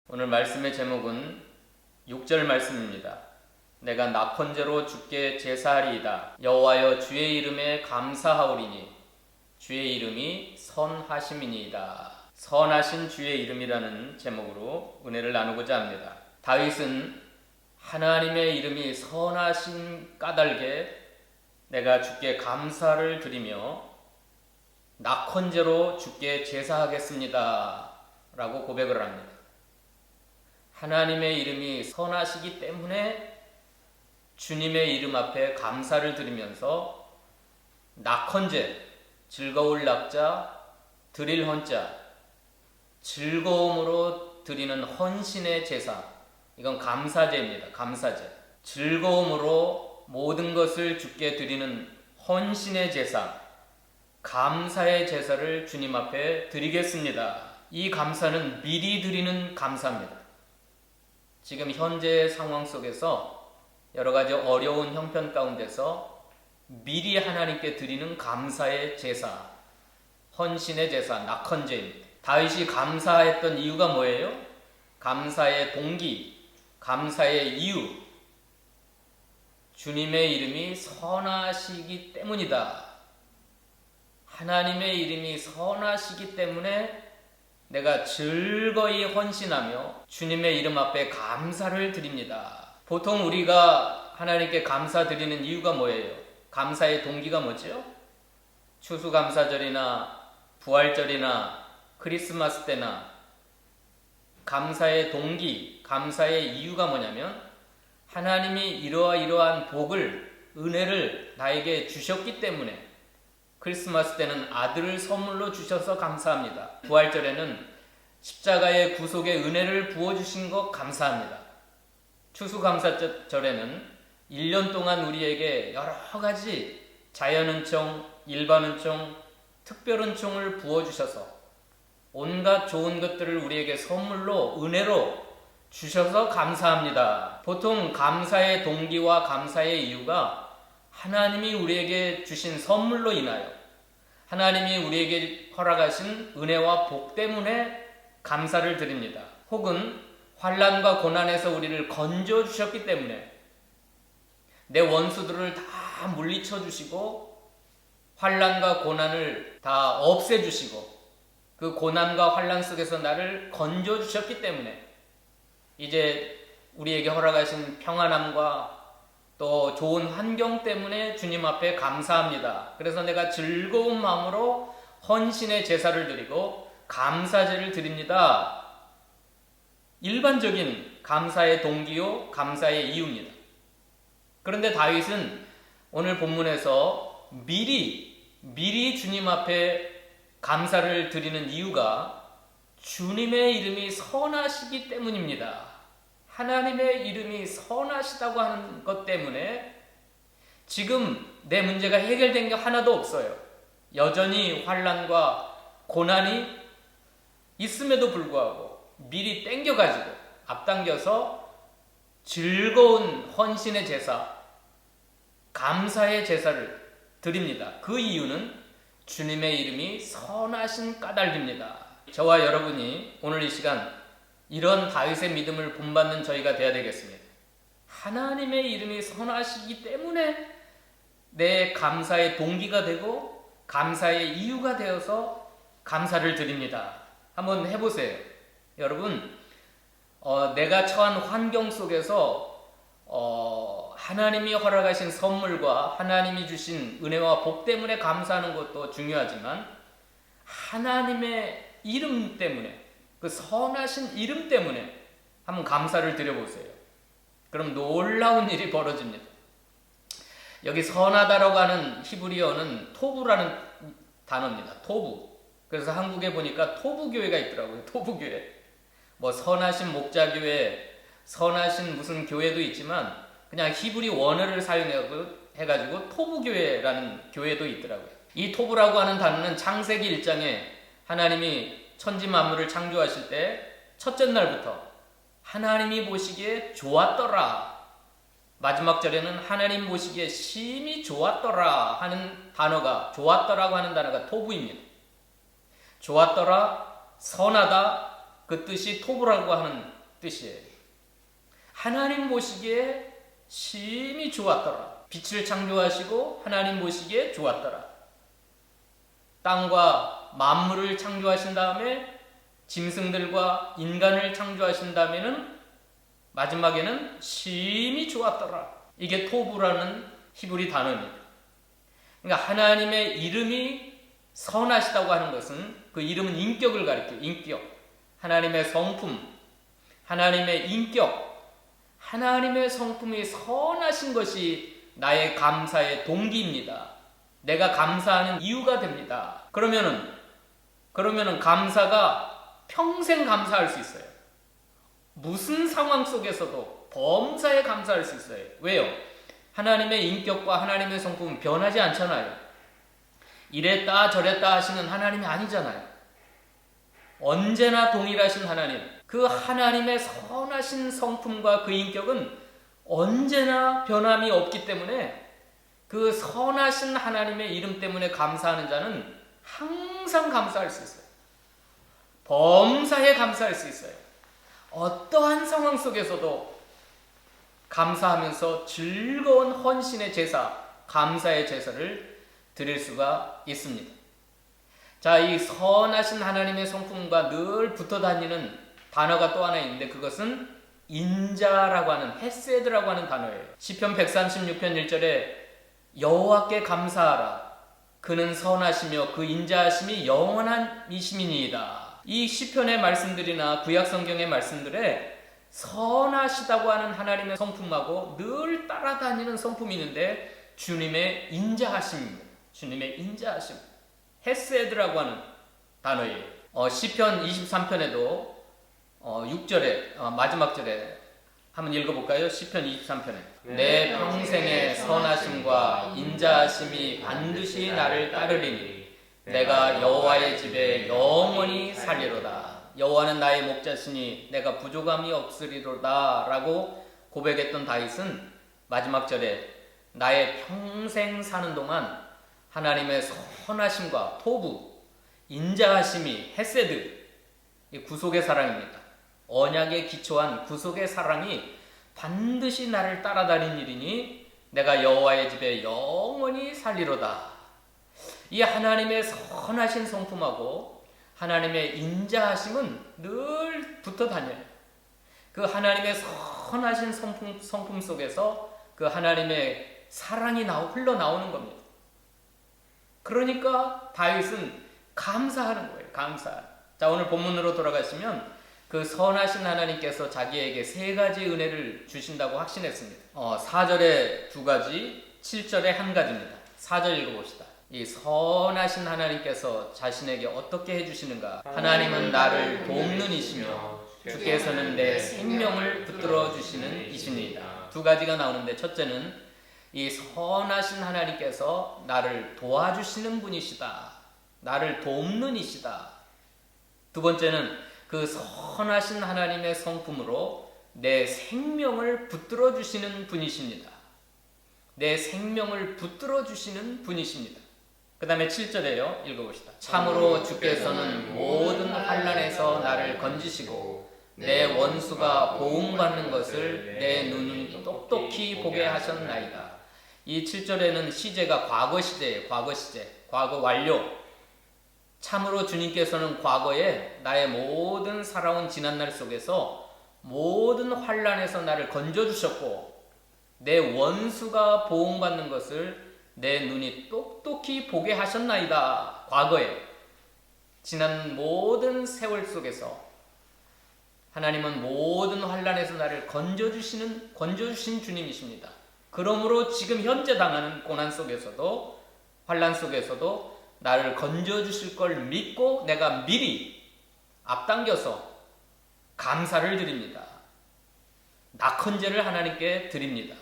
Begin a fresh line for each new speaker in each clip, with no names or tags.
오늘 말씀의 제목은 6절 말씀입니다. 내가 낙헌제로 주께 제사하리이다. 여호와여 주의 이름에 감사하오리니 주의 이름이 선하심이니이다. 선하신 주의 이름이라는 제목으로 은혜를 나누고자 합니다. 다윗은 하나님의 이름이 선하신 까닭에 내가 주께 감사를 드리며 낙헌제로 주께 제사하겠습니다 라고 고백을 합니다. 하나님의 이름이 선하시기 때문에 주님의 이름 앞에 감사를 드리면서 낙헌제, 즐거울 낙자, 드릴 헌자, 즐거움으로 드리는 헌신의 제사, 이건 감사제입니다. 감사제. 즐거움으로 모든 것을 주께 드리는 헌신의 제사, 감사의 제사를 주님 앞에 드리겠습니다. 이 감사는 미리 드리는 감사입니다. 지금 현재의 상황 속에서 여러 가지 어려운 형편 가운데서 미리 하나님께 드리는 감사의 제사, 헌신의 제사, 낙헌제입니다. 다윗이 감사했던 이유가 뭐예요? 감사의 동기, 감사의 이유. 주님의 이름이 선하시기 때문이다. 하나님의 이름이 선하시기 때문에 내가 즐거이 헌신하며 주님의 이름 앞에 감사를 드립니다. 보통 우리가 하나님께 감사드리는 이유가 뭐예요? 감사의 동기가 뭐죠? 추수감사절이나 부활절이나 크리스마스 때나 감사의 동기, 감사의 이유가 뭐냐면 하나님이 이러한 복을, 은혜를 나에게 주셨기 때문에 크리스마스 때는 아들을 선물로 주셔서 감사합니다. 부활절에는 십자가의 구속의 은혜를 부어주신 것 감사합니다. 추수감사절에는 1년 동안 우리에게 여러 가지 자연은총, 일반은총, 특별은총을 부어주셔서 온갖 좋은 것들을 우리에게 선물로, 은혜로 주셔서 감사합니다. 보통 감사의 동기와 감사의 이유가 하나님이 우리에게 주신 선물로 인하여 하나님이 우리에게 허락하신 은혜와 복 때문에 감사를 드립니다. 혹은 환난과 고난에서 우리를 건져 주셨기 때문에 내 원수들을 다 물리쳐 주시고 환난과 고난을 다 없애 주시고 그 고난과 환난 속에서 나를 건져 주셨기 때문에 이제 우리에게 허락하신 평안함과 또 좋은 환경 때문에 주님 앞에 감사합니다. 그래서 내가 즐거운 마음으로 헌신의 제사를 드리고 감사제를 드립니다. 일반적인 감사의 동기요, 감사의 이유입니다. 그런데 다윗은 오늘 본문에서 미리 주님 앞에 감사를 드리는 이유가 주님의 이름이 선하시기 때문입니다. 하나님의 이름이 선하시다고 하는 것 때문에 지금 내 문제가 해결된 게 하나도 없어요. 여전히 환난과 고난이 있음에도 불구하고 미리 땡겨가지고 앞당겨서 즐거운 헌신의 제사, 감사의 제사를 드립니다. 그 이유는 주님의 이름이 선하신 까닭입니다. 저와 여러분이 오늘 이 시간 이런 다윗의 믿음을 본받는 저희가 되어야 되겠습니다. 하나님의 이름이 선하시기 때문에 내 감사의 동기가 되고 감사의 이유가 되어서 감사를 드립니다. 한번 해보세요. 여러분, 내가 처한 환경 속에서 하나님이 허락하신 선물과 하나님이 주신 은혜와 복 때문에 감사하는 것도 중요하지만 하나님의 이름 때문에, 그 선하신 이름 때문에 한번 감사를 드려보세요. 그럼 놀라운 일이 벌어집니다. 여기 선하다라고 하는 히브리어는 토부라는 단어입니다. 토부. 그래서 한국에 보니까 토부교회가 있더라고요. 토부교회. 뭐 선하신 목자교회, 선하신 무슨 교회도 있지만 그냥 히브리 원어를 사용해가지고 토부교회라는 교회도 있더라고요. 이 토부라고 하는 단어는 창세기 1장에 하나님이 천지 만물을 창조하실 때 첫째 날부터 하나님이 보시기에 좋았더라. 마지막 절에는 하나님 보시기에 심히 좋았더라 하는 단어가, 좋았더라고 하는 단어가 토부입니다. 좋았더라, 선하다, 그 뜻이 토부라고 하는 뜻이에요. 하나님 보시기에 심히 좋았더라. 빛을 창조하시고 하나님 보시기에 좋았더라. 땅과 만물을 창조하신 다음에 짐승들과 인간을 창조하신 다음에는 마지막에는 심히 좋았더라. 이게 토부라는 히브리 단어입니다. 그러니까 하나님의 이름이 선하시다고 하는 것은 그 이름은 인격을 가리켜요. 인격. 하나님의 성품, 하나님의 인격, 하나님의 성품이 선하신 것이 나의 감사의 동기입니다. 내가 감사하는 이유가 됩니다. 그러면은 감사가 평생 감사할 수 있어요. 무슨 상황 속에서도 범사에 감사할 수 있어요. 왜요? 하나님의 인격과 하나님의 성품은 변하지 않잖아요. 이랬다 저랬다 하시는 하나님이 아니잖아요. 언제나 동일하신 하나님, 그 하나님의 선하신 성품과 그 인격은 언제나 변함이 없기 때문에 그 선하신 하나님의 이름 때문에 감사하는 자는 항상 감사할 수 있어요. 범사에 감사할 수 있어요. 어떠한 상황 속에서도 감사하면서 즐거운 헌신의 제사, 감사의 제사를 드릴 수가 있습니다. 자, 이 선하신 하나님의 성품과 늘 붙어 다니는 단어가 또 하나 있는데 그것은 인자라고 하는 헤세드라고 하는 단어예요. 시편 136편 1절에 여호와께 감사하라. 그는 선하시며 그 인자하심이 영원한 이심이니이다. 이 시편의 말씀들이나 구약 성경의 말씀들에 선하시다고 하는 하나님의 성품하고 늘 따라다니는 성품이 있는데 주님의 인자하심입니다. 주님의 인자하심. 헤세드라고 하는 단어예요. 시편 23편에도 6절에 마지막 절에 한번 읽어볼까요? 시편 23편에 내 평생의 선하심과 인자하심이 반드시 나를 따르리니 내가 여호와의 집에 영원히 살리로다. 여호와는 나의 목자시니 내가 부족함이 없으리로다 라고 고백했던 다윗은 마지막 절에 나의 평생 사는 동안 하나님의 선하심과 토부, 인자하심이 헤세드, 이 구속의 사랑입니다. 언약에 기초한 구속의 사랑이 반드시 나를 따라다닌 일이니 내가 여호와의 집에 영원히 살리로다. 이 하나님의 선하신 성품하고 하나님의 인자하심은 늘 붙어 다녀요. 그 하나님의 선하신 성품 속에서 그 하나님의 사랑이 흘러나오는 겁니다. 그러니까 다윗은 감사하는 거예요. 감사. 자, 오늘 본문으로 돌아가시면 그 선하신 하나님께서 자기에게 3가지 은혜를 주신다고 확신했습니다. 4절에 2가지, 7절에 1가지입니다. 4절 읽어봅시다. 이 선하신 하나님께서 자신에게 어떻게 해주시는가? 하나님은 나를 돕는 이시며 주께서는 내 생명을 붙들어 주시는 이시니이다. 2가지가 나오는데 첫째는 이 선하신 하나님께서 나를 도와주시는 분이시다. 나를 돕는 이시다. 두 번째는 그 선하신 하나님의 성품으로 내 생명을 붙들어 주시는 분이십니다. 내 생명을 붙들어 주시는 분이십니다. 그 다음에 7절에요. 읽어봅시다. 참으로 주께서는 모든 환난에서 나를 건지시고 내 원수가 보응받는 것을 내 눈이 똑똑히 보게 하셨나이다. 이 7절에는 시제가 과거 시제예요. 과거 시제. 과거 완료. 참으로 주님께서는 과거에 나의 모든 살아온 지난날 속에서 모든 환난에서 나를 건져주셨고 내 원수가 보응받는 것을 내 눈이 똑똑히 보게 하셨나이다. 과거에 지난 모든 세월 속에서 하나님은 모든 환난에서 나를 건져주신 주님이십니다. 그러므로 지금 현재 당하는 고난 속에서도 환난 속에서도 나를 건져주실 걸 믿고 내가 미리 앞당겨서 감사를 드립니다. 낙헌제를 하나님께 드립니다.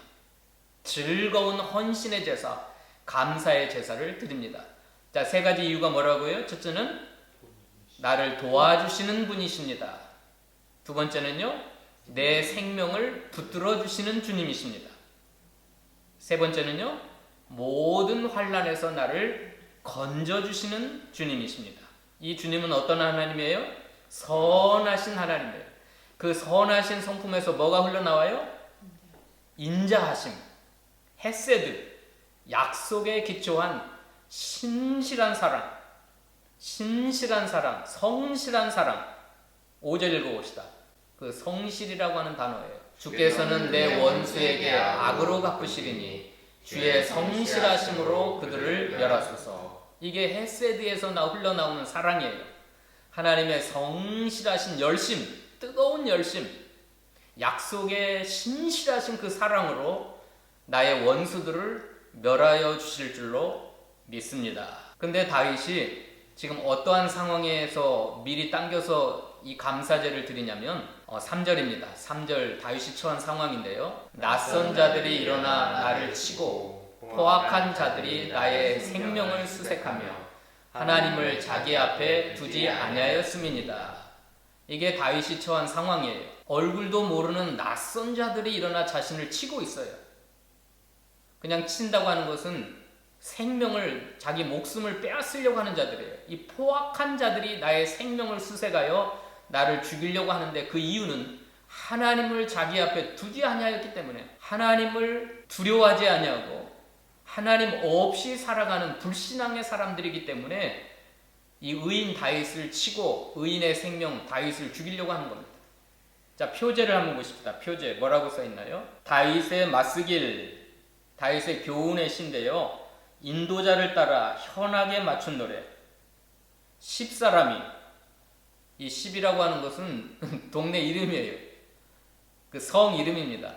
즐거운 헌신의 제사, 감사의 제사를 드립니다. 자, 3가지 이유가 뭐라고요? 첫째는 나를 도와주시는 분이십니다. 두 번째는요, 내 생명을 붙들어 주시는 주님이십니다. 세 번째는요, 모든 환난에서 나를 건져주시는 주님이십니다. 이 주님은 어떤 하나님이에요? 선하신 하나님이에요. 그 선하신 성품에서 뭐가 흘러나와요? 인자하심, 헤세드, 약속에 기초한 신실한 사랑, 성실한 사랑. 5절 읽어봅시다. 그 성실이라고 하는 단어예요. 주께서는 내 원수에게 악으로 갚으시리니 주의 성실하심으로 그들을 멸하소서. 이게 헤세드에서 흘러나오는 사랑이에요. 하나님의 성실하신 열심, 뜨거운 열심, 약속에 신실하신 그 사랑으로 나의 원수들을 멸하여 주실 줄로 믿습니다. 근데 다윗이 지금 어떠한 상황에서 미리 당겨서 이 감사제를 드리냐면 3절입니다. 3절 다윗이 처한 상황인데요. 낯선 자들이 일어나 나를 치고 포악한 자들이 나의 생명을 수색하며 하나님을 자기 앞에 두지 아니하였음이니이다. 이게 다윗이 처한 상황이에요. 얼굴도 모르는 낯선 자들이 일어나 자신을 치고 있어요. 그냥 친다고 하는 것은 생명을, 자기 목숨을 빼앗으려고 하는 자들이에요. 이 포악한 자들이 나의 생명을 수색하여 나를 죽이려고 하는데 그 이유는 하나님을 자기 앞에 두지 아니하였기 때문에, 하나님을 두려워하지 아니하고 하나님 없이 살아가는 불신앙의 사람들이기 때문에 이 의인 다윗을 치고 의인의 생명 다윗을 죽이려고 하는 겁니다. 자, 표제를 한번 보십시다. 표제 뭐라고 써 있나요? 다윗의 맞쓰길, 다윗의 교훈의 시인데요. 인도자를 따라 현하게 맞춘 노래. 10사람이, 이 10이라고 하는 것은 동네 이름이에요. 그 성 이름입니다.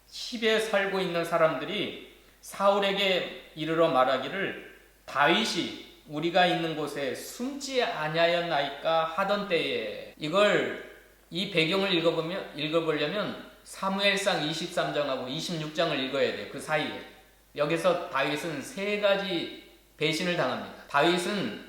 10에 살고 있는 사람들이 사울에게 이르러 말하기를 다윗이 우리가 있는 곳에 숨지 아니하였나이까 하던 때에, 이 배경을 읽어보려면 사무엘상 23장하고 26장을 읽어야 돼요. 그 사이에. 여기서 다윗은 3가지 배신을 당합니다. 다윗은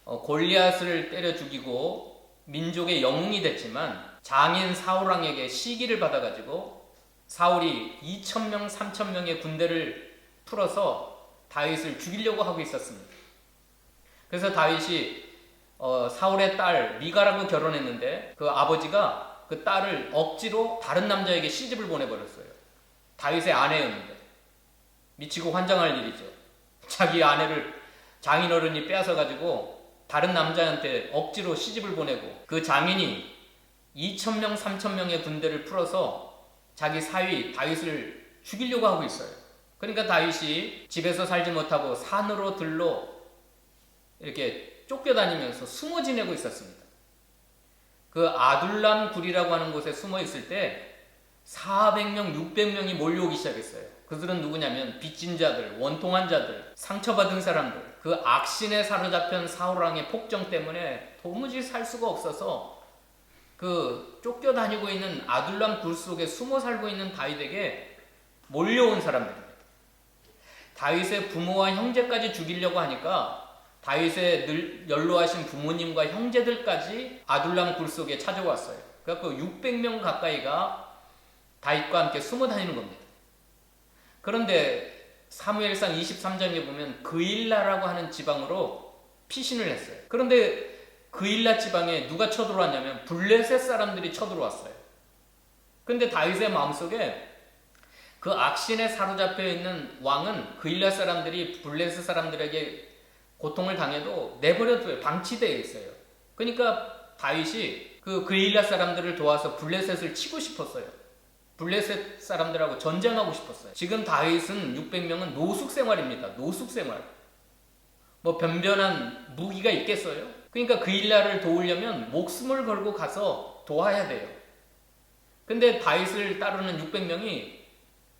골리앗을 때려 죽이고 민족의 영웅이 됐지만 장인 사울왕에게 시기를 받아가지고 사울이 2,000명, 3,000명의 군대를 풀어서 다윗을 죽이려고 하고 있었습니다. 그래서 다윗이 사울의 딸 미가라고 결혼했는데 그 아버지가 그 딸을 억지로 다른 남자에게 시집을 보내버렸어요. 다윗의 아내였는데. 미치고 환장할 일이죠. 자기 아내를 장인어른이 빼앗아가지고 다른 남자한테 억지로 시집을 보내고, 그 장인이 2,000명, 3,000명의 군대를 풀어서 자기 사위 다윗을 죽이려고 하고 있어요. 그러니까 다윗이 집에서 살지 못하고 산으로 들로 이렇게 쫓겨다니면서 숨어 지내고 있었습니다. 그 아둘람 굴이라고 하는 곳에 숨어 있을 때 400명, 600명이 몰려오기 시작했어요. 그들은 누구냐면 빚진 자들, 원통한 자들, 상처받은 사람들, 그 악신에 사로잡힌 사울왕의 폭정 때문에 도무지 살 수가 없어서 그 쫓겨다니고 있는 아둘람 굴 속에 숨어 살고 있는 다윗에게 몰려온 사람들입니다. 다윗의 부모와 형제까지 죽이려고 하니까 다윗의 늘 연로하신 부모님과 형제들까지 아둘람 굴 속에 찾아왔어요. 그래서 600명 가까이가 다윗과 함께 숨어 다니는 겁니다. 그런데 사무엘상 23장에 보면 그일라라고 하는 지방으로 피신을 했어요. 그런데 그일라 지방에 누가 쳐들어왔냐면 블레셋 사람들이 쳐들어왔어요. 그런데 다윗의 마음속에 그 악신에 사로잡혀 있는 왕은 그일라 사람들이 블레셋 사람들에게 고통을 당해도 내버려둬요. 방치되어 있어요. 그러니까 다윗이 그 그일라 사람들을 도와서 블레셋을 치고 싶었어요. 블레셋 사람들하고 전쟁하고 싶었어요. 지금 다윗은 600명은 노숙 생활입니다. 노숙 생활. 뭐 변변한 무기가 있겠어요? 그러니까 그일라를 도우려면 목숨을 걸고 가서 도와야 돼요. 근데 다윗을 따르는 600명이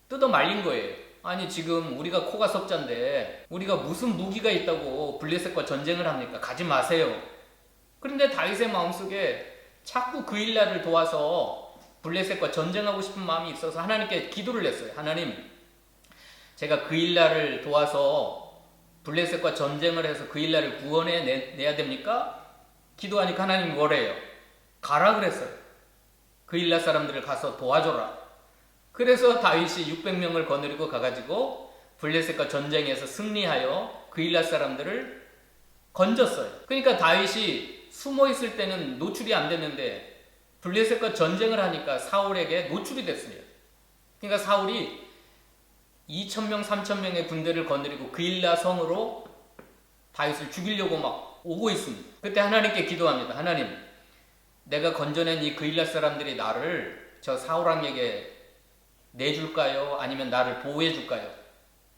뜯어 말린 거예요. 아니 지금 우리가 코가 석잔데 우리가 무슨 무기가 있다고 블레셋과 전쟁을 합니까? 가지 마세요. 그런데 다윗의 마음속에 자꾸 그일라를 도와서 블레셋과 전쟁하고 싶은 마음이 있어서 하나님께 기도를 했어요. 하나님, 제가 그일라를 도와서 블레셋과 전쟁을 해서 그일라를 구원해내야 됩니까? 기도하니까 하나님이 뭐래요? 가라 그랬어요. 그일라 사람들을 가서 도와줘라. 그래서 다윗이 600명을 거느리고 가가지고 블레셋과 전쟁에서 승리하여 그일라 사람들을 건졌어요. 그러니까 다윗이 숨어 있을 때는 노출이 안 됐는데 블레셋과 전쟁을 하니까 사울에게 노출이 됐습니다. 그러니까 사울이 2,000명, 3,000명의 군대를 거느리고 그일라 성으로 다윗을 죽이려고 막 오고 있습니다. 그때 하나님께 기도합니다. 하나님, 내가 건져낸 이 그일라 사람들이 나를 저 사울왕에게 내줄까요? 아니면 나를 보호해 줄까요?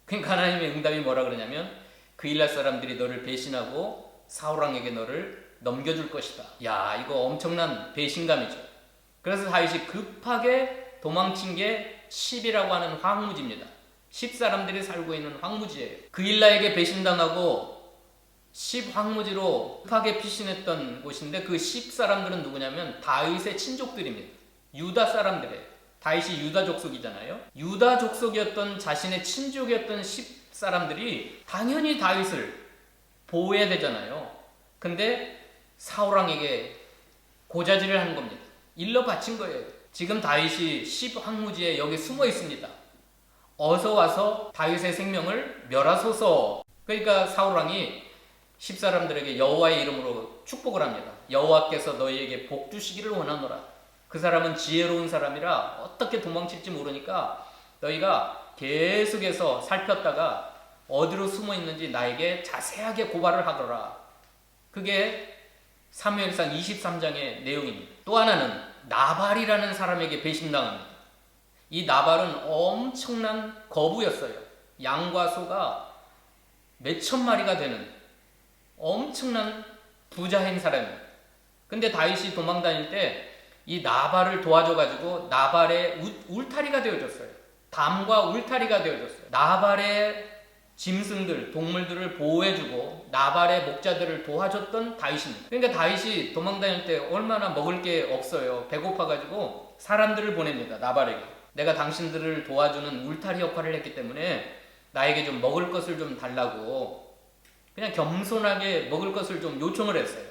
그러니까 하나님의 응답이 뭐라 그러냐면 그일라 사람들이 너를 배신하고 사울왕에게 너를 넘겨줄 것이다. 야, 이거 엄청난 배신감이죠. 그래서 다윗이 급하게 도망친 게 10이라고 하는 황무지입니다. 10 사람들이 살고 있는 황무지예요. 그일라에게 배신당하고 10 황무지로 급하게 피신했던 곳인데 그 10 사람들은 누구냐면 다윗의 친족들입니다. 유다 사람들이에요. 다윗이 유다 족속이잖아요. 유다 족속이었던 자신의 친족이었던 10 사람들이 당연히 다윗을 보호해야 되잖아요. 근데 사울왕에게 고자질을 하는 겁니다. 일러 바친 거예요. 지금 다윗이 10 황무지에 여기 숨어 있습니다. 어서 와서 다윗의 생명을 멸하소서. 그러니까 사울왕이 10 사람들에게 여호와의 이름으로 축복을 합니다. 여호와께서 너희에게 복 주시기를 원하노라. 그 사람은 지혜로운 사람이라 어떻게 도망칠지 모르니까 너희가 계속해서 살폈다가 어디로 숨어 있는지 나에게 자세하게 고발을 하거라. 그게 사무엘상 23장의 내용입니다. 또 하나는 나발이라는 사람에게 배신당합니다. 이 나발은 엄청난 거부였어요. 양과 소가 몇천 마리가 되는 엄청난 부자인 사람이에요. 근데 다윗이 도망다닐 때 이 나발을 도와줘가지고 나발의 울타리가 되어줬어요. 담과 울타리가 되어줬어요. 나발의 짐승들, 동물들을 보호해주고 나발의 목자들을 도와줬던 다윗입니다. 그러니까 다윗이 도망다닐 때 얼마나 먹을 게 없어요. 배고파가지고 사람들을 보냅니다. 나발에게. 내가 당신들을 도와주는 울타리 역할을 했기 때문에 나에게 좀 먹을 것을 좀 달라고 그냥 겸손하게 먹을 것을 좀 요청을 했어요.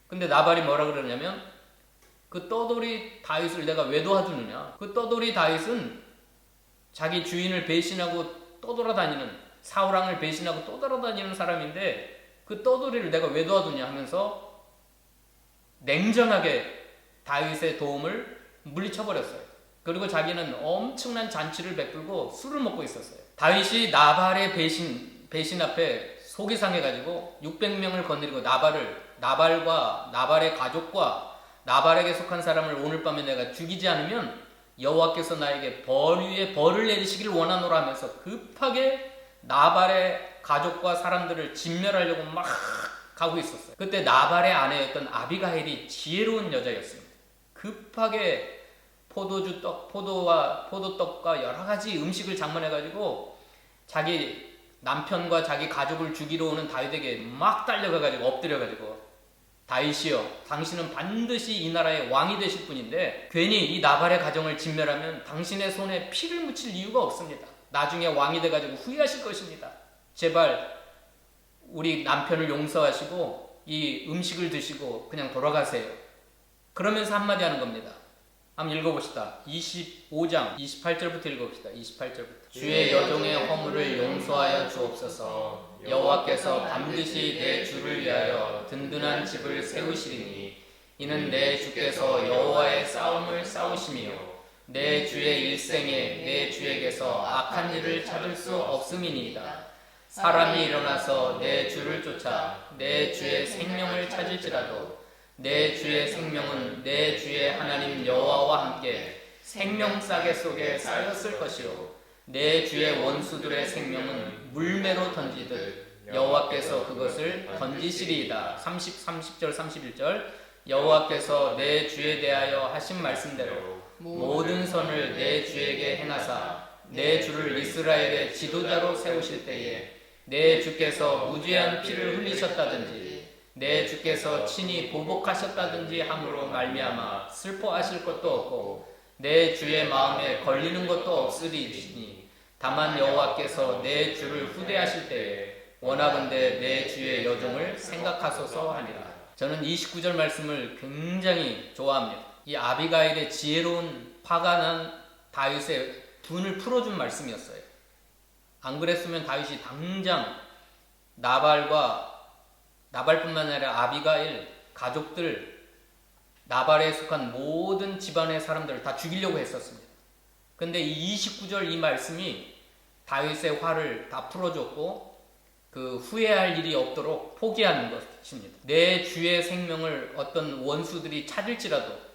근데 나발이 뭐라 그러냐면 그 떠돌이 다윗을 내가 왜 도와주느냐. 그 떠돌이 다윗은 자기 주인을 배신하고 떠돌아다니는 사울왕을 배신하고 떠돌아다니는 사람인데 그 떠돌이를 내가 왜 도와주냐 하면서 냉정하게 다윗의 도움을 물리쳐버렸어요. 그리고 자기는 엄청난 잔치를 베풀고 술을 먹고 있었어요. 다윗이 나발의 배신 앞에 속이 상해가지고 600명을 거느리고 나발과 나발의 가족과 나발에게 속한 사람을 오늘 밤에 내가 죽이지 않으면 여호와께서 나에게 벌 위에 벌을 내리시길 원하노라 하면서 급하게 나발의 가족과 사람들을 진멸하려고 막 가고 있었어요. 그때 나발의 아내였던 아비가일이 지혜로운 여자였습니다. 급하게 포도떡과 여러 가지 음식을 장만해가지고 자기 남편과 자기 가족을 죽이러 오는 다윗에게 막 달려가가지고 엎드려가지고 다윗이여, 당신은 반드시 이 나라의 왕이 되실 분인데 괜히 이 나발의 가정을 진멸하면 당신의 손에 피를 묻힐 이유가 없습니다. 나중에 왕이 돼가지고 후회하실 것입니다. 제발 우리 남편을 용서하시고 이 음식을 드시고 그냥 돌아가세요. 그러면서 한마디 하는 겁니다. 한번 읽어봅시다. 25장 28절부터 읽어봅시다. 28절부터. 주의 여종의 허물을 용서하여 주옵소서. 여호와께서 반드시 내 주를 위하여 든든한 집을 세우시리니 이는 내 주께서 여호와의 싸움을 싸우시며 내 주의 일생에 내 주에게서 악한 일을 찾을 수 없음이니이다. 사람이 일어나서 내 주를 쫓아 내 주의 생명을 찾을지라도 내 주의 생명은 내 주의 하나님 여호와와 함께 생명 싸개 속에 쌓였을 것이요 내 주의 원수들의 생명은 물매로 던지듯 여호와께서 그것을 던지시리이다. 30절 31절 여호와께서 내 주에 대하여 하신 말씀대로 모든 선을 내 주에게 행하사 내 주를 이스라엘의 지도자로 세우실 때에 내 주께서 무죄한 피를 흘리셨다든지 내 주께서 친히 보복하셨다든지 함으로 말미암아 슬퍼하실 것도 없고 내 주의 마음에 걸리는 것도 없으리니 다만 여호와께서 내 주를 후대하실 때에 원하건대 내 주의 여종을 생각하소서 하니라. 저는 29절 말씀을 굉장히 좋아합니다. 이 아비가일의 지혜로운 화가 난 다윗의 분을 풀어준 말씀이었어요. 안 그랬으면 다윗이 당장 나발뿐만 아니라 아비가일 가족들 나발에 속한 모든 집안의 사람들을 다 죽이려고 했었습니다. 근데 이 29절 이 말씀이 다윗의 화를 다 풀어줬고 그 후회할 일이 없도록 포기하는 것입니다. 내 주의 생명을 어떤 원수들이 찾을지라도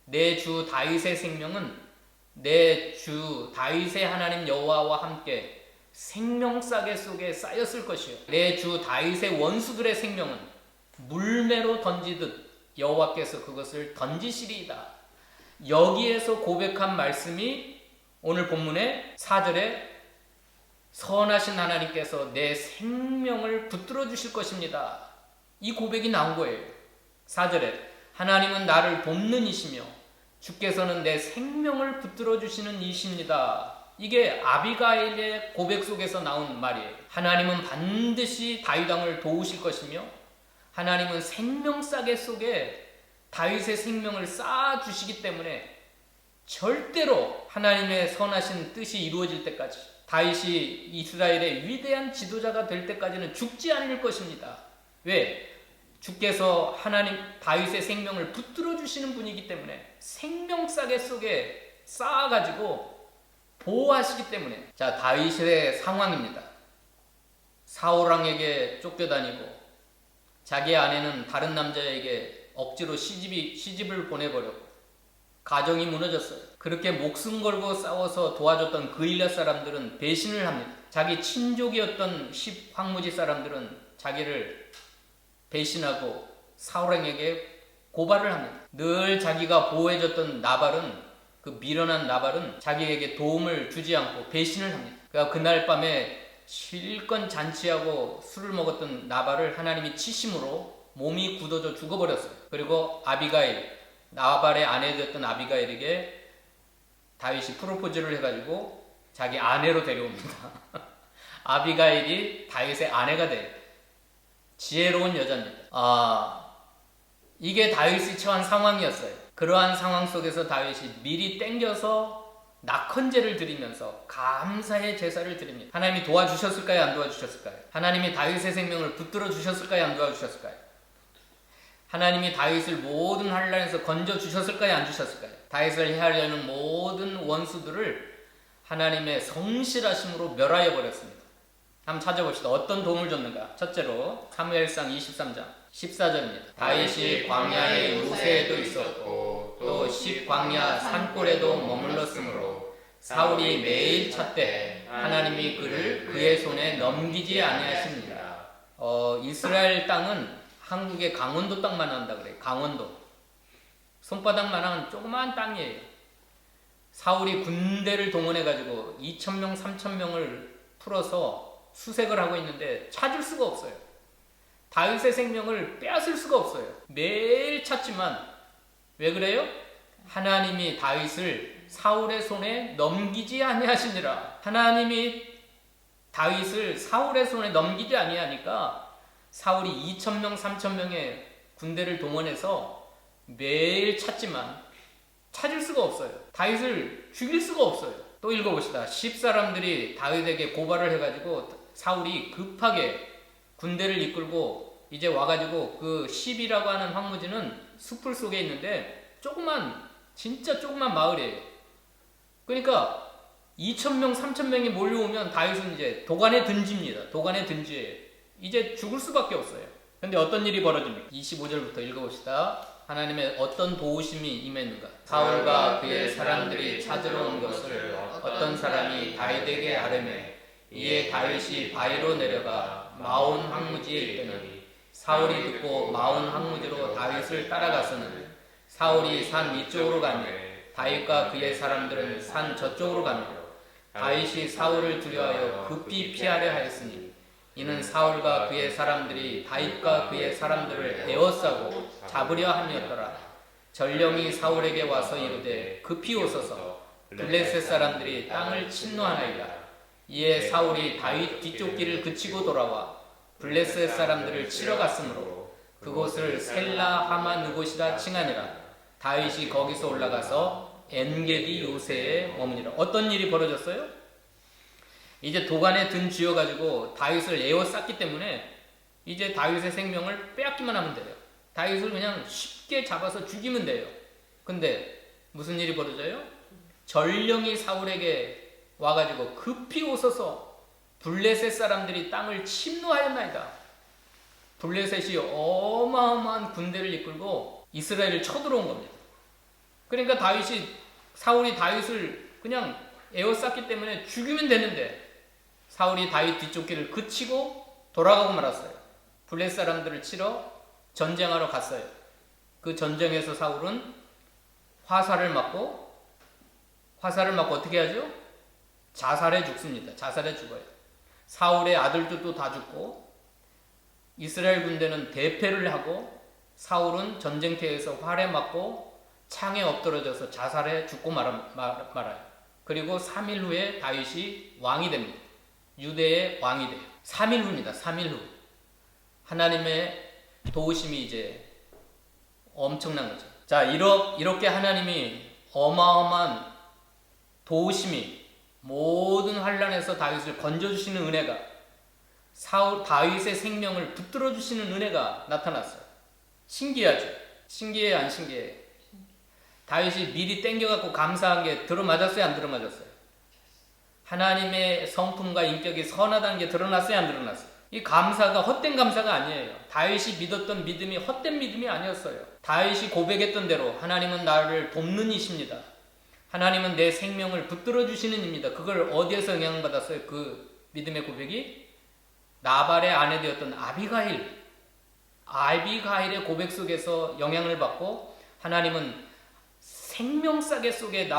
내 주 다윗의 생명은 내 주 다윗의 하나님 여호와와 함께 생명싸개 속에 쌓였을 것이요. 내 주 다윗의 원수들의 생명은 물매로 던지듯 여호와께서 그것을 던지시리이다. 여기에서 고백한 말씀이 오늘 본문의 4절에 선하신 하나님께서 내 생명을 붙들어 주실 것입니다. 이 고백이 나온 거예요. 4절에 하나님은 나를 돕는 이시며 주께서는 내 생명을 붙들어 주시는 이십니다. 이게 아비가일의 고백 속에서 나온 말이에요. 하나님은 반드시 다윗 왕을 도우실 것이며 하나님은 생명싸개 속에 다윗의 생명을 쌓아 주시기 때문에 절대로 하나님의 선하신 뜻이 이루어질 때까지 다윗이 이스라엘의 위대한 지도자가 될 때까지는 죽지 않을 것입니다. 왜? 주께서 하나님 다윗의 생명을 붙들어 주시는 분이기 때문에 생명싸개 속에 쌓아가지고 보호하시기 때문에. 자, 다윗의 상황입니다. 사울 왕에게 쫓겨다니고 자기 아내는 다른 남자에게 억지로 시집을 보내버렸고 가정이 무너졌어요. 그렇게 목숨 걸고 싸워서 도와줬던 그일랴 사람들은 배신을 합니다. 자기 친족이었던 10 황무지 사람들은 자기를 배신하고 사울왕에게 고발을 합니다. 늘 자기가 보호해줬던 나발은 그 미련한 나발은 자기에게 도움을 주지 않고 배신을 합니다. 그러니까 그날 밤에 실컷 잔치하고 술을 먹었던 나발을 하나님이 치심으로 몸이 굳어져 죽어버렸어요. 그리고 아비가일, 나발의 아내 되었던 아비가일에게 다윗이 프로포즈를 해가지고 자기 아내로 데려옵니다. 아비가일이 다윗의 아내가 돼요. 지혜로운 여자입니다. 이게 다윗이 처한 상황이었어요. 그러한 상황 속에서 다윗이 미리 땡겨서 낙헌제를 드리면서 감사의 제사를 드립니다. 하나님이 도와주셨을까요? 안 도와주셨을까요? 하나님이 다윗의 생명을 붙들어 주셨을까요? 안 도와주셨을까요? 하나님이 다윗을 모든 환난에서 건져 주셨을까요? 안 주셨을까요? 다윗을 해하려는 모든 원수들을 하나님의 성실하심으로 멸하여 버렸습니다. 한번 찾아봅시다. 어떤 도움을 줬는가? 첫째로 사무엘상 23장 14절입니다. 다윗이 광야의 요새에도 있었고 또 십광야 산골에도 머물렀으므로 사울이 매일 찾되 하나님이 그를 그의 손에 넘기지 아니하십니다. 이스라엘 땅은 한국의 강원도 땅만 한다 그래요. 강원도 손바닥만한 조그마한 땅이에요. 사울이 군대를 동원해가지고 2,000명 3,000명을 풀어서 수색을 하고 있는데 찾을 수가 없어요. 다윗의 생명을 빼앗을 수가 없어요. 매일 찾지만 왜 그래요? 하나님이 다윗을 사울의 손에 넘기지 아니하시니라. 하나님이 다윗을 사울의 손에 넘기지 아니하니까 사울이 2,000명 3,000명의 군대를 동원해서 매일 찾지만 찾을 수가 없어요. 다윗을 죽일 수가 없어요. 또 읽어봅시다. 10사람들이 다윗에게 고발을 해가지고 사울이 급하게 군대를 이끌고 이제 와가지고 그 10이라고 하는 황무지는 숲을 속에 있는데 진짜 조그만 마을이에요. 그러니까 2,000명 3,000명이 몰려오면 다윗은 이제 도간에 든집니다. 도간에 든지예요. 이제 죽을 수밖에 없어요. 근데 어떤 일이 벌어집니까? 25절부터 읽어봅시다. 하나님의 어떤 도우심이 임했는가? 사울과 그의 사람들이 찾으러 온 것을 어떤 사람이 다윗에게 아뢰매 이에 다윗이 바위로 내려가 마온 황무지에 있더니 사울이 듣고 마온 황무지로 다윗을 따라가서는 사울이 산 이쪽으로 가며 다윗과 그의 사람들은 산 저쪽으로 가며 다윗이 사울을 두려워하여 급히 피하려 하였으니 이는 사울과 그의 사람들이 다윗과 그의 사람들을 에워싸고 잡으려 함이었더라. 전령이 사울에게 와서 이르되 급히 오소서 블레셋 사람들이 땅을 침노하나이다. 이에 사울이 다윗 뒤쪽 길을 그치고 돌아와 블레셋 사람들을 치러 갔으므로 그곳을 셀라 하마 느곳이라 칭하니라. 다윗이 거기서 올라가서 엔게디 요새에 머무니라. 어떤 일이 벌어졌어요? 이제 도간에 든 쥐어가지고 다윗을 에워쌌기 때문에 이제 다윗의 생명을 빼앗기만 하면 돼요. 다윗을 그냥 쉽게 잡아서 죽이면 돼요. 근데 무슨 일이 벌어져요? 전령이 사울에게 와가지고 급히 오소서 블레셋 사람들이 땅을 침노하였나이다. 블레셋이 어마어마한 군대를 이끌고 이스라엘을 쳐들어온 겁니다. 그러니까 사울이 다윗을 그냥 에워쌌기 때문에 죽이면 되는데 사울이 다윗 뒤쫓기를 그치고 돌아가고 말았어요. 블레셋 사람들을 치러 전쟁하러 갔어요. 그 전쟁에서 사울은 화살을 맞고 어떻게 하죠? 자살해 죽습니다. 자살해 죽어요. 사울의 아들들도 다 죽고 이스라엘 군대는 대패를 하고 사울은 전쟁터에서 활에 맞고 창에 엎드러져서 자살해 죽고 말아요. 그리고 3일 후에 다윗이 왕이 됩니다. 유대의 왕이 돼요. 3일 후입니다. 3일 후. 하나님의 도우심이 이제 엄청난 거죠. 자, 이렇게 하나님이 어마어마한 도우심이 모든 환란에서 다윗을 건져주시는 은혜가 다윗의 생명을 붙들어 주시는 은혜가 나타났어요. 신기하죠? 신기해 안 신기해? 다윗이 미리 땡겨갖고 감사한 게 들어맞았어요 안 들어맞았어요? 하나님의 성품과 인격이 선하다는 게 드러났어요 안 드러났어요? 이 감사가 헛된 감사가 아니에요. 다윗이 믿었던 믿음이 헛된 믿음이 아니었어요. 다윗이 고백했던 대로 하나님은 나를 돕는 이십니다. 하나님은 내 생명을 붙들어 주시는 입니다. 그걸 어디에서 영향받았어요? 그 믿음의 고백이 나발의 아내 되었던 아비가일의 고백 속에서 영향을 받고 하나님은 생명싸개 속에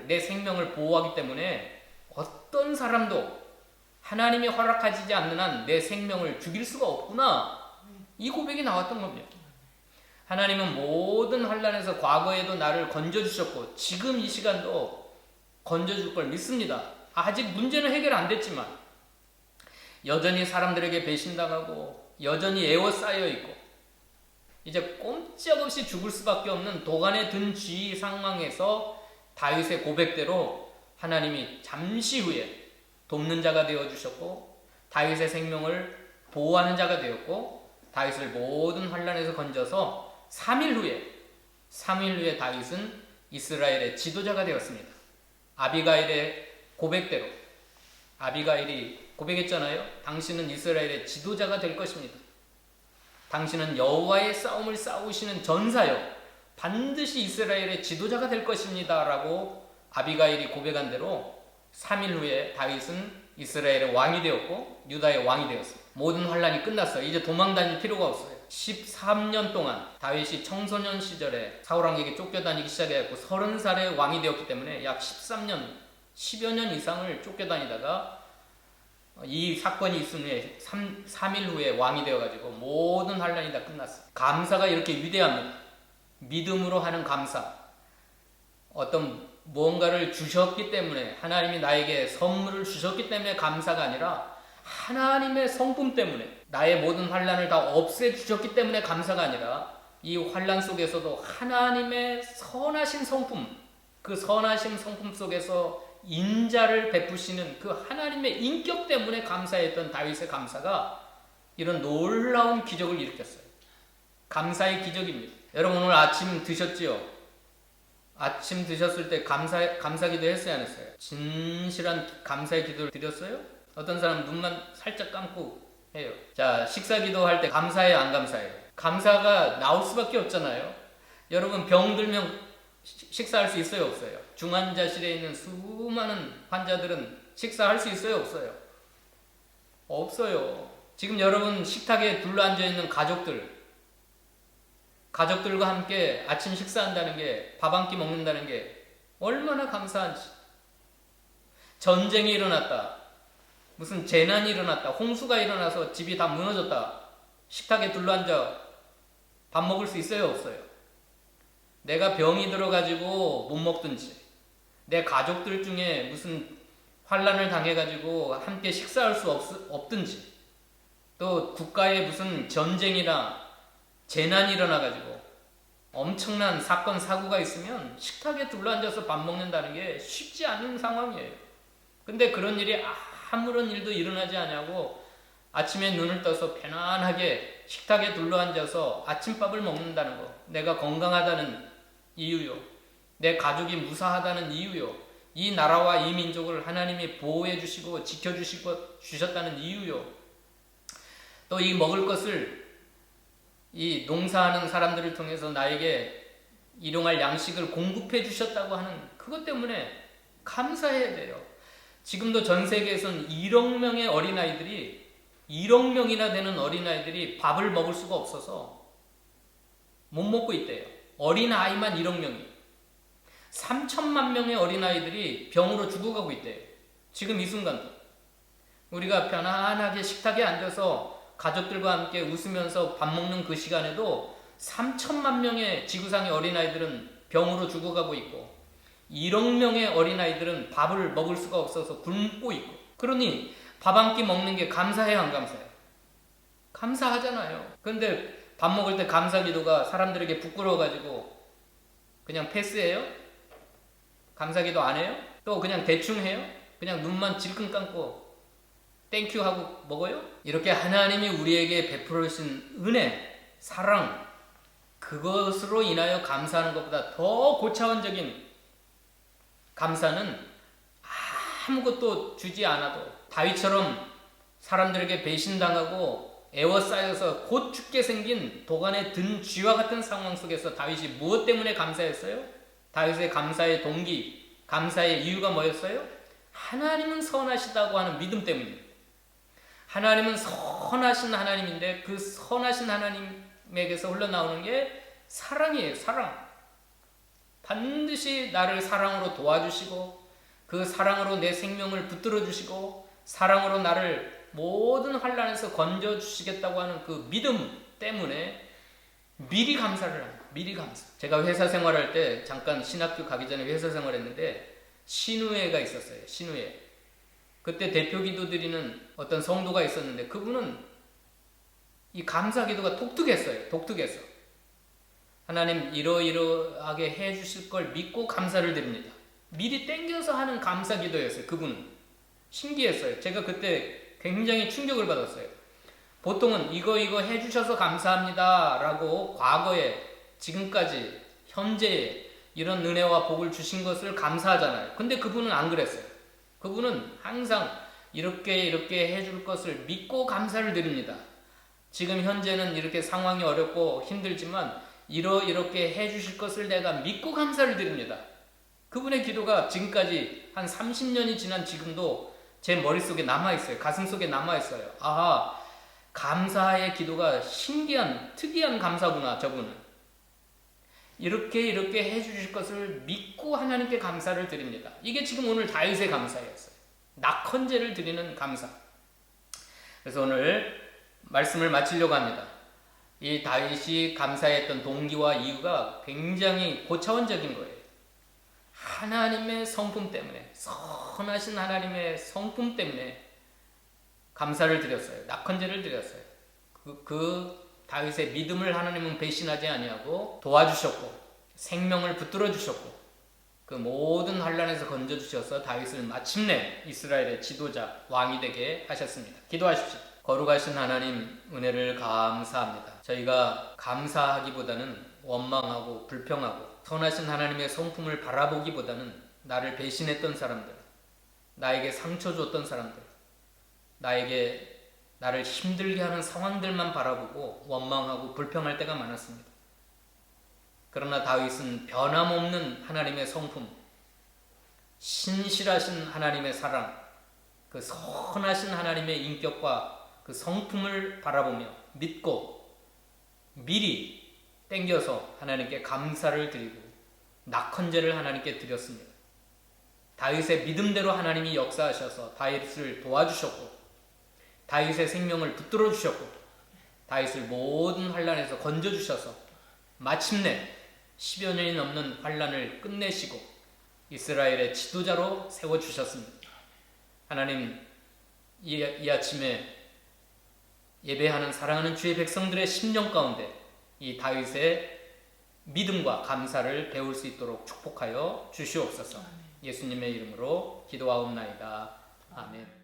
내 생명을 보호하기 때문에 어떤 사람도 하나님이 허락하시지 않는 한 내 생명을 죽일 수가 없구나. 이 고백이 나왔던 겁니다. 하나님은 모든 환난에서 과거에도 나를 건져주셨고 지금 이 시간도 건져줄 걸 믿습니다. 아직 문제는 해결 안 됐지만 여전히 사람들에게 배신당하고 여전히 에워싸여 있고 이제 꼼짝없이 죽을 수밖에 없는 도간에 든 쥐 상황에서 다윗의 고백대로 하나님이 잠시 후에 돕는 자가 되어주셨고 다윗의 생명을 보호하는 자가 되었고 다윗을 모든 환난에서 건져서 3일 후에 다윗은 이스라엘의 지도자가 되었습니다. 아비가일의 고백대로 아비가일이 고백했잖아요. 당신은 이스라엘의 지도자가 될 것입니다. 당신은 여호와의 싸움을 싸우시는 전사요 반드시 이스라엘의 지도자가 될 것입니다 라고 아비가일이 고백한 대로 3일 후에 다윗은 이스라엘의 왕이 되었고 유다의 왕이 되었습니다. 모든 환란이 끝났어요. 이제 도망 다닐 필요가 없어요. 13년 동안 다윗이 청소년 시절에 사울왕에게 쫓겨다니기 시작했고 30살에 왕이 되었기 때문에 약 13년 10여 년 이상을 쫓겨다니다가 이 사건이 있은 후에 3일 후에 왕이 되어가지고 모든 환란이 다 끝났어요. 감사가 이렇게 위대합니다. 믿음으로 하는 감사. 어떤 무언가를 주셨기 때문에 하나님이 나에게 선물을 주셨기 때문에 감사가 아니라 하나님의 성품 때문에 나의 모든 환란을 다 없애주셨기 때문에 감사가 아니라 이 환란 속에서도 하나님의 선하신 성품 그 선하신 성품 속에서 인자를 베푸시는 그 하나님의 인격 때문에 감사했던 다윗의 감사가 이런 놀라운 기적을 일으켰어요. 감사의 기적입니다. 여러분 오늘 아침 드셨지요? 아침 드셨을 때 감사기도 했어요 안 했어요? 진실한 감사의 기도를 드렸어요? 어떤 사람 눈만 살짝 감고 해요. 자, 식사기도 할 때 감사해요 안 감사해요? 감사가 나올 수밖에 없잖아요. 여러분 병 들면 식사할 수 있어요 없어요? 중환자실에 있는 수많은 환자들은 식사할 수 있어요 없어요? 없어요. 지금 여러분 식탁에 둘러앉아 있는 가족들과 함께 아침 식사한다는 게, 밥 한 끼 먹는다는 게 얼마나 감사한지. 전쟁이 일어났다. 무슨 재난이 일어났다. 홍수가 일어나서 집이 다 무너졌다. 식탁에 둘러앉아 밥 먹을 수 있어요 없어요? 내가 병이 들어가지고 못 먹든지 내 가족들 중에 무슨 환난을 당해가지고 함께 식사할 수 없든지 또 국가에 무슨 전쟁이나 재난이 일어나가지고 엄청난 사건 사고가 있으면 식탁에 둘러앉아서 밥 먹는다는 게 쉽지 않은 상황이에요. 근데 그런 일이 아무런 일도 일어나지 않냐고 아침에 눈을 떠서 편안하게 식탁에 둘러앉아서 아침밥을 먹는다는 거, 내가 건강하다는 이유요, 내 가족이 무사하다는 이유요, 이 나라와 이 민족을 하나님이 보호해 주시고 지켜주시고 주셨다는 이유요, 또 이 먹을 것을 이 농사하는 사람들을 통해서 나에게 일용할 양식을 공급해 주셨다고 하는 그것 때문에 감사해야 돼요. 지금도 전 세계에서는 1억 명의 어린아이들이, 1억 명이나 되는 어린아이들이 밥을 먹을 수가 없어서 못 먹고 있대요. 어린아이만 1억 명이. 3천만 명의 어린아이들이 병으로 죽어가고 있대요. 지금 이 순간도. 우리가 편안하게 식탁에 앉아서 가족들과 함께 웃으면서 밥 먹는 그 시간에도 3천만 명의 지구상의 어린아이들은 병으로 죽어가고 있고 1억 명의 어린아이들은 밥을 먹을 수가 없어서 굶고 있고. 그러니 밥 한 끼 먹는 게 감사해요, 안 감사해요? 감사하잖아요. 근데 밥 먹을 때 감사 기도가 사람들에게 부끄러워가지고 그냥 패스해요? 감사 기도 안 해요? 또 그냥 대충 해요? 그냥 눈만 질끈 감고 땡큐 하고 먹어요? 이렇게 하나님이 우리에게 베풀으신 은혜, 사랑, 그것으로 인하여 감사하는 것보다 더 고차원적인 감사는 아무것도 주지 않아도, 다윗처럼 사람들에게 배신당하고 애워싸여서 곧 죽게 생긴 도간에 든 쥐와 같은 상황 속에서 다윗이 무엇 때문에 감사했어요? 다윗의 감사의 동기, 감사의 이유가 뭐였어요? 하나님은 선하시다고 하는 믿음 때문이에요. 하나님은 선하신 하나님인데 그 선하신 하나님에게서 흘러나오는 게 사랑이에요. 사랑. 반드시 나를 사랑으로 도와주시고 그 사랑으로 내 생명을 붙들어 주시고 사랑으로 나를 모든 환난에서 건져 주시겠다고 하는 그 믿음 때문에 미리 감사를 합니다. 미리 감사. 제가 회사 생활할 때 잠깐 신학교 가기 전에 회사 생활했는데 신우회가 있었어요. 신우회. 그때 대표 기도 드리는 어떤 성도가 있었는데 그분은 이 감사 기도가 독특했어요. 독특했어. 하나님 이러이러하게 해 주실 걸 믿고 감사를 드립니다. 미리 땡겨서 하는 감사 기도였어요. 그분은. 신기했어요. 제가 그때 굉장히 충격을 받았어요. 보통은 이거 해 주셔서 감사합니다 라고 과거에 지금까지 현재에 이런 은혜와 복을 주신 것을 감사하잖아요. 근데 그분은 안 그랬어요. 그분은 항상 이렇게 해줄 것을 믿고 감사를 드립니다. 지금 현재는 이렇게 상황이 어렵고 힘들지만 이렇게 해주실 것을 내가 믿고 감사를 드립니다. 그분의 기도가 지금까지 한 30년이 지난 지금도 제 머릿속에 남아있어요. 가슴 속에 남아있어요. 아하, 감사의 기도가 신기한 특이한 감사구나. 저분은 이렇게 해주실 것을 믿고 하나님께 감사를 드립니다. 이게 지금 오늘 다윗의 감사였어요. 낙헌제를 드리는 감사. 그래서 오늘 말씀을 마치려고 합니다. 이 다윗이 감사했던 동기와 이유가 굉장히 고차원적인 거예요. 하나님의 성품 때문에, 선하신 하나님의 성품 때문에 감사를 드렸어요. 낙헌제를 드렸어요. 그 다윗의 믿음을 하나님은 배신하지 아니하고 도와주셨고 생명을 붙들어 주셨고 그 모든 환난에서 건져 주셔서 다윗을 마침내 이스라엘의 지도자, 왕이 되게 하셨습니다. 기도하십시오. 거룩하신 하나님, 은혜를 감사합니다. 저희가 감사하기보다는 원망하고 불평하고 선하신 하나님의 성품을 바라보기보다는 나를 배신했던 사람들, 나에게 상처 줬던 사람들, 나를 힘들게 하는 상황들만 바라보고 원망하고 불평할 때가 많았습니다. 그러나 다윗은 변함없는 하나님의 성품, 신실하신 하나님의 사랑, 그 선하신 하나님의 인격과 그 성품을 바라보며 믿고 미리 땡겨서 하나님께 감사를 드리고 낙헌제를 하나님께 드렸습니다. 다윗의 믿음대로 하나님이 역사하셔서 다윗을 도와주셨고 다윗의 생명을 붙들어 주셨고 다윗을 모든 환난에서 건져주셔서 마침내 10여 년이 넘는 환난을 끝내시고 이스라엘의 지도자로 세워주셨습니다. 하나님, 이 아침에 예배하는 사랑하는 주의 백성들의 심령 가운데 이 다윗의 믿음과 감사를 배울 수 있도록 축복하여 주시옵소서. 예수님의 이름으로 기도하옵나이다. 아멘.